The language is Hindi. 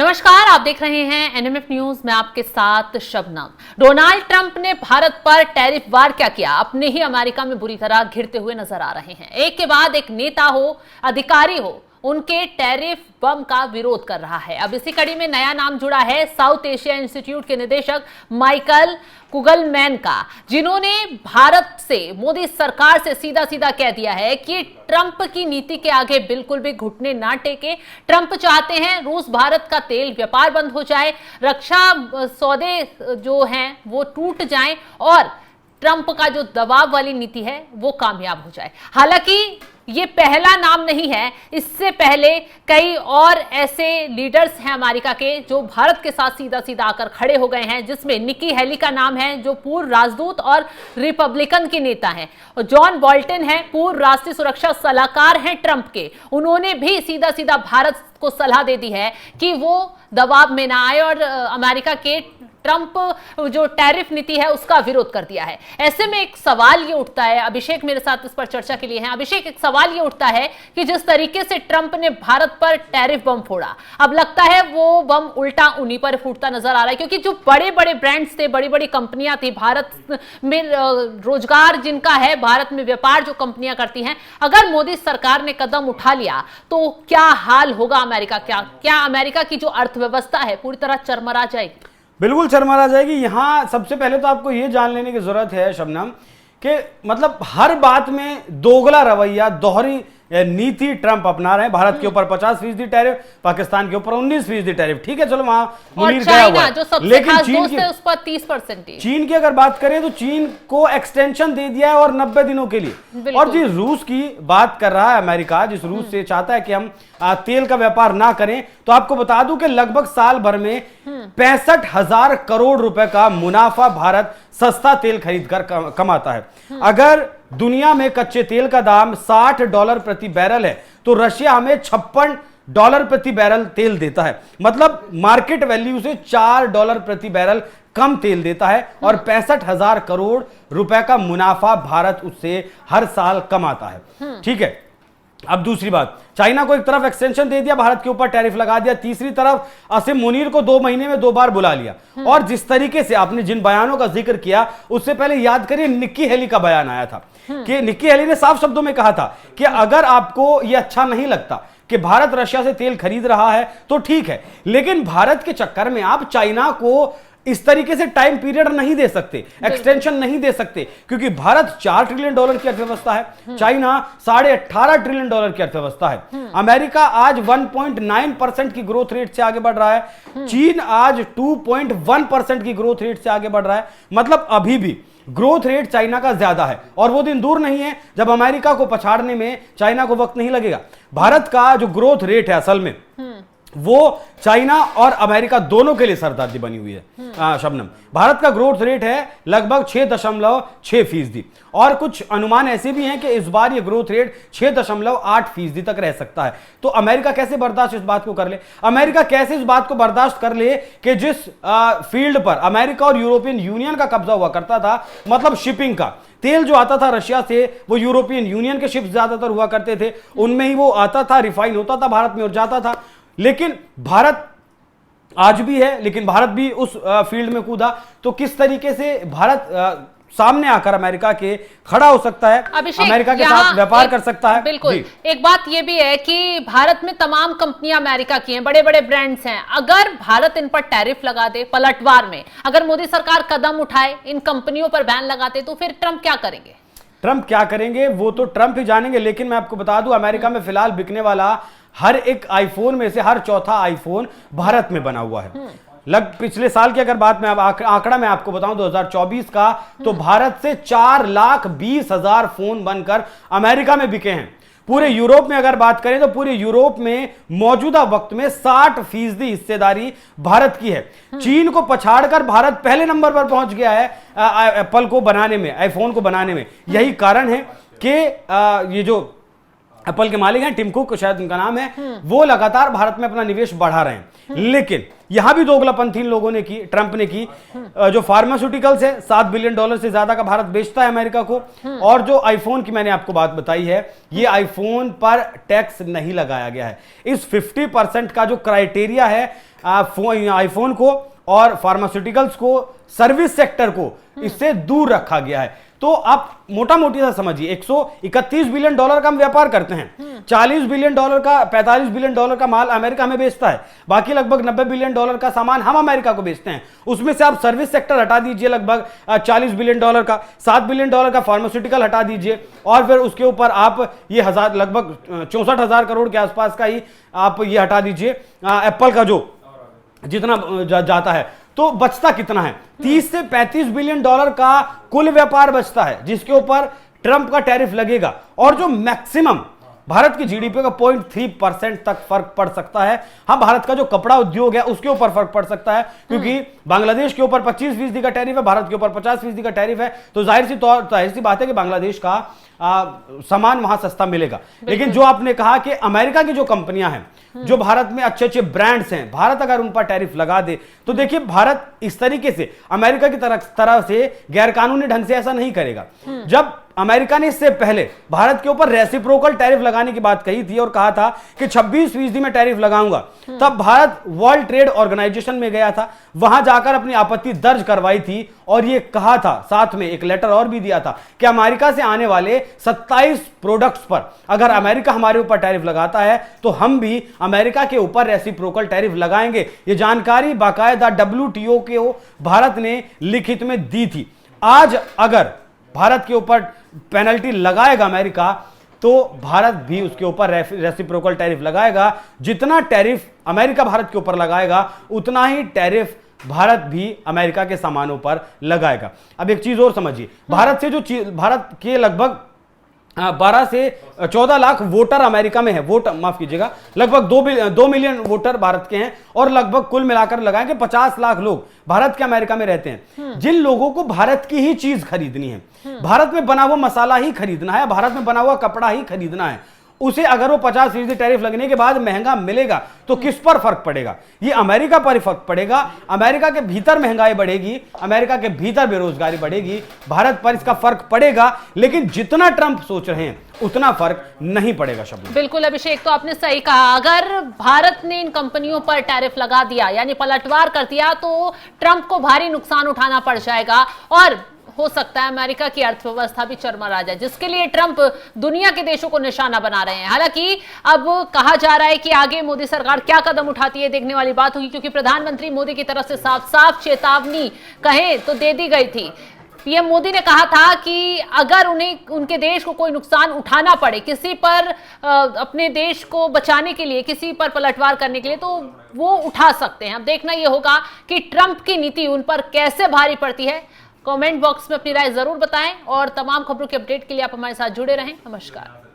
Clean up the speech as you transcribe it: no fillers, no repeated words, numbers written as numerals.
नमस्कार, आप देख रहे हैं एनएमएफ न्यूज में आपके साथ शबनम। डोनाल्ड ट्रंप ने भारत पर टैरिफ वार क्या किया, अपने ही अमेरिका में बुरी तरह घिरते हुए नजर आ रहे हैं। एक के बाद एक नेता हो, अधिकारी हो, उनके टैरिफ बम का विरोध कर रहा है। अब इसी कड़ी में नया नाम जुड़ा है साउथ एशिया इंस्टीट्यूट के निदेशक माइकल कुगलमैन का, जिन्होंने भारत से, मोदी सरकार से सीधा सीधा कह दिया है कि ट्रंप की नीति के आगे बिल्कुल भी घुटने ना टेके। ट्रंप चाहते हैं रूस भारत का तेल व्यापार बंद हो जाए, रक्षा सौदे जो हैं वो टूट जाएं और ट्रंप का जो दबाव वाली नीति है वो कामयाब हो जाए। हालांकि ये पहला नाम नहीं है, इससे पहले कई और ऐसे लीडर्स हैं अमेरिका के जो भारत के साथ सीधा सीधा आकर खड़े हो गए हैं, जिसमें निकी हेली का नाम है जो पूर्व राजदूत और रिपब्लिकन के नेता हैं, और जॉन बोल्टन है पूर्व राष्ट्रीय सुरक्षा सलाहकार हैं ट्रंप के। उन्होंने भी सीधा सीधा भारत को सलाह दे दी है कि वो दबाव में ना आए और अमेरिका के ट्रंप जो टैरिफ नीति है उसका विरोध कर दिया है। ऐसे में एक सवाल ये उठता है, अभिषेक मेरे साथ इस पर चर्चा के लिए हैं। अभिषेक, एक सवाल ये उठता है कि जिस तरीके से ट्रंप ने भारत पर टैरिफ बम फोड़ा, अब लगता है वो बम उल्टा उन्हीं पर फूटता नजर आ रहा है, क्योंकि जो बड़े बड़े ब्रांड्स थे, बड़ी बड़ी कंपनियां थी, भारत में रोजगार जिनका है, भारत में व्यापार जो कंपनियां करती हैं, अगर मोदी सरकार ने कदम उठा लिया तो क्या हाल होगा अमेरिका? क्या अमेरिका की जो अर्थव्यवस्था है पूरी तरह चरमरा जाएगी? बिल्कुल चरमरा जाएगी। यहाँ सबसे पहले तो आपको ये जान लेने की जरूरत है शबनम कि मतलब हर बात में दोगला रवैया, दोहरी नीति ट्रंप अपना रहे हैं। भारत के ऊपर 50% टैरिफ, पाकिस्तान के ऊपर 19% टैरिफ। ठीक है, चलो वहां मुनीर गया हुआ है, लेकिन चीन की उस पर 30%। चीन की अगर बात करें तो चीन को एक्सटेंशन दे दिया है और 90 दिनों के लिए। और जिस रूस की बात कर रहा है अमेरिका, जिस रूस से चाहता है कि हम तेल का व्यापार ना करें, तो आपको बता दूं कि लगभग साल भर में 65,000 करोड़ रुपए का मुनाफा भारत सस्ता तेल खरीदकर कमाता है। अगर दुनिया में कच्चे तेल का दाम $60 प्रति बैरल है तो रशिया हमें $56 प्रति बैरल तेल देता है। मतलब मार्केट वैल्यू से $4 प्रति बैरल कम तेल देता है और 65,000 करोड़ रुपए का मुनाफा भारत उससे हर साल कमाता है। ठीक है, अब दूसरी बात, चाइना को एक तरफ एक्सटेंशन दे दिया, भारत के ऊपर टैरिफ लगा दिया, तीसरी तरफ असीम मुनीर को 2 महीने में 2 बार बुला लिया। और जिस तरीके से आपने जिन बयानों का जिक्र किया, उससे पहले याद करिए निक्की हेली का बयान आया था कि निक्की हेली ने साफ शब्दों में कहा था कि अगर आपको यह अच्छा नहीं लगता कि भारत रशिया से तेल खरीद रहा है तो ठीक है, लेकिन भारत के चक्कर में आप चाइना को इस तरीके से टाइम पीरियड नहीं दे सकते, एक्सटेंशन नहीं दे सकते, क्योंकि भारत $4 ट्रिलियन की अर्थव्यवस्था है, चाइना $18.5 ट्रिलियन की अर्थव्यवस्था है। अमेरिका आज 1.9% की ग्रोथ रेट से आगे बढ़ रहा है, चीन आज 2.1% की ग्रोथ रेट से आगे बढ़ रहा है। मतलब अभी भी ग्रोथ रेट चाइना का ज्यादा है और वो दिन दूर नहीं है जब अमेरिका को पछाड़ने में चाइना को वक्त नहीं लगेगा। भारत का जो ग्रोथ रेट है असल में वो चाइना और अमेरिका दोनों के लिए सरदर्दी बनी हुई है। शबनम, भारत का ग्रोथ रेट है लगभग 6.6% और कुछ अनुमान ऐसे भी हैं कि इस बार ये ग्रोथ रेट 6.8% तक रह सकता है। तो अमेरिका कैसे बर्दाश्त इस बात को कर ले? अमेरिका कैसे इस बात को बर्दाश्त कर ले कि जिस फील्ड पर अमेरिका और यूरोपियन यूनियन का कब्जा हुआ करता था, मतलब शिपिंग का, तेल जो आता था रशिया से वो यूरोपियन यूनियन के शिप ज्यादातर हुआ करते थे, उनमें ही वो आता था, रिफाइन होता था भारत में और जाता था। लेकिन भारत आज भी है, लेकिन भारत भी उस फील्ड में कूदा, तो किस तरीके से भारत सामने आकर अमेरिका के खड़ा हो सकता है, अमेरिका के साथ व्यापार कर सकता है? बिल्कुल। एक बात यह भी है कि भारत में तमाम कंपनियां अमेरिका की हैं, बड़े बड़े ब्रांड्स हैं। अगर भारत इन पर टैरिफ लगा दे पलटवार में, अगर मोदी सरकार कदम उठाए, इन कंपनियों पर बैन लगाते, तो फिर ट्रंप क्या करेंगे? ट्रंप क्या करेंगे वो तो ट्रंप ही जानेंगे। लेकिन मैं आपको बता दूं, अमेरिका में फिलहाल बिकने वाला हर एक आईफोन में से हर चौथा आईफोन भारत में बना हुआ है। पिछले साल की अगर बात में आंकड़ा मैं आपको बताऊं 2024 का, तो भारत से 4,20,000 फोन बनकर अमेरिका में बिके हैं। पूरे यूरोप में अगर बात करें तो पूरे यूरोप में मौजूदा वक्त में 60% हिस्सेदारी भारत की है। चीन को पछाड़कर भारत पहले नंबर पर पहुंच गया है एप्पल को बनाने में, आईफोन को बनाने में। यही कारण है कि ये जो एप्पल के मालिक हैं, टिम कुक शायद उनका नाम है, वो लगातार भारत में अपना निवेश बढ़ा रहे हैं। लेकिन यहां भी दोगलापंथी लोगों ने की, ट्रंप ने की। जो फार्मास्यूटिकल्स है, $7 बिलियन से ज्यादा का भारत बेचता है अमेरिका को। और जो आईफोन की मैंने आपको बात बताई है, ये आईफोन पर टैक्स नहीं लगाया गया है। इस 50% का जो क्राइटेरिया है आईफोन को और फार्मास्यूटिकल्स को, सर्विस सेक्टर को, इससे दूर रखा गया है। तो आप मोटा मोटी सा समझिए, $131 बिलियन का हम व्यापार करते हैं, $40 बिलियन का, $45 बिलियन का माल अमेरिका हमें बेचता है, बाकी लगभग $90 बिलियन का सामान हम अमेरिका को बेचते हैं। उसमें से आप सर्विस सेक्टर हटा दीजिए लगभग $40 बिलियन का, $7 बिलियन का फार्मास्यूटिकल हटा दीजिए, और फिर उसके ऊपर आप ये लगभग 64,000 करोड़ के आसपास का ही आप ये हटा दीजिए एप्पल का जो जितना जाता है, तो बचता कितना है? 30 से $35 बिलियन का कुल व्यापार बचता है, जिसके ऊपर ट्रंप का टैरिफ लगेगा। और जो मैक्सिमम भारत की जीडीपी का 0.3% तक फर्क पड़ सकता है। हाँ, भारत का जो कपड़ा उद्योग है उसके ऊपर फर्क पड़ सकता है, क्योंकि बांग्लादेश के ऊपर 25% का टैरिफ है, भारत के ऊपर 50% का टैरिफ है। तो जाहिर सी बात है कि बांग्लादेश का सामान वहां सस्ता मिलेगा। लेकिन जो आपने कहा कि अमेरिका की जो कंपनियां हैं, जो भारत में अच्छे अच्छे ब्रांड्स हैं, भारत अगर उन पर टैरिफ लगा दे तो देखिए भारत इस तरीके से अमेरिका की तरह से गैरकानूनी ढंग से ऐसा नहीं करेगा। जब अमेरिका ने इससे पहले भारत के ऊपर रेसिप्रोकल टैरिफ लगाने की बात कही थी और कहा था कि 26% में टैरिफ लगाऊंगा, तब भारत वर्ल्ड ट्रेड ऑर्गेनाइजेशन में गया था, वहां जाकर अपनी आपत्ति दर्ज करवाई थी और यह कहा था, साथ में एक लेटर और भी दिया था कि अमेरिका से आने वाले 27 प्रोडक्ट्स पर अगर अमेरिका हमारे ऊपर टैरिफ लगाता है तो हम भी अमेरिका के ऊपर रेसिप्रोकल टैरिफ लगाएंगे। यह जानकारी बाकायदा WTO के भारत ने लिखित में दी थी। आज अगर भारत के ऊपर पेनल्टी लगाएगा अमेरिका, तो भारत भी उसके ऊपर रेसिप्रोकल टैरिफ लगाएगा। जितना टैरिफ अमेरिका भारत के ऊपर लगाएगा, उतना ही टैरिफ भारत भी अमेरिका के सामानों पर लगाएगा। अब एक चीज और समझिए, भारत के लगभग 12 से 14 लाख वोटर अमेरिका में है, माफ कीजिएगा, लगभग 2 मिलियन वोटर भारत के हैं, और लगभग कुल मिलाकर लगाएंगे 50 लाख लोग भारत के अमेरिका में रहते हैं। जिन लोगों को भारत की ही चीज खरीदनी है, भारत में बना हुआ मसाला ही खरीदना है, भारत में बना हुआ कपड़ा ही खरीदना है, उसे अगर वो 50% टैरिफ लगने के बाद महंगा मिलेगा तो किस पर फर्क पड़ेगा? ये अमेरिका पर ही फर्क पड़ेगा। अमेरिका के भीतर महंगाई बढ़ेगी, अमेरिका के भीतर बेरोजगारी बढ़ेगी, भारत पर इसका फर्क पड़ेगा। लेकिन जितना ट्रंप सोच रहे हैं उतना फर्क नहीं पड़ेगा। शब्द बिल्कुल अभिषेक, तो आपने सही कहा, अगर भारत ने इन कंपनियों पर टैरिफ लगा दिया यानी पलटवार कर दिया तो ट्रंप को भारी नुकसान उठाना पड़ जाएगा, और हो सकता है अमेरिका की अर्थव्यवस्था भी चरमरा जाए, जिसके लिए ट्रंप दुनिया के देशों को निशाना बना रहे हैं। हालांकि अब कहा जा रहा है कि आगे मोदी सरकार क्या कदम उठाती है देखने वाली बात होगी, क्योंकि प्रधानमंत्री मोदी की तरफ से साफ साफ चेतावनी कहे तो दे दी गई थी। पीएम मोदी ने कहा था कि अगर उन्हें उनके देश को कोई नुकसान उठाना पड़े, किसी पर अपने देश को बचाने के लिए, किसी पर पलटवार करने के लिए, तो वो उठा सकते हैं। अब देखना यह होगा कि ट्रंप की नीति उन पर कैसे भारी पड़ती है। कमेंट बॉक्स में अपनी राय जरूर बताएं और तमाम खबरों के अपडेट के लिए आप हमारे साथ जुड़े रहें। नमस्कार।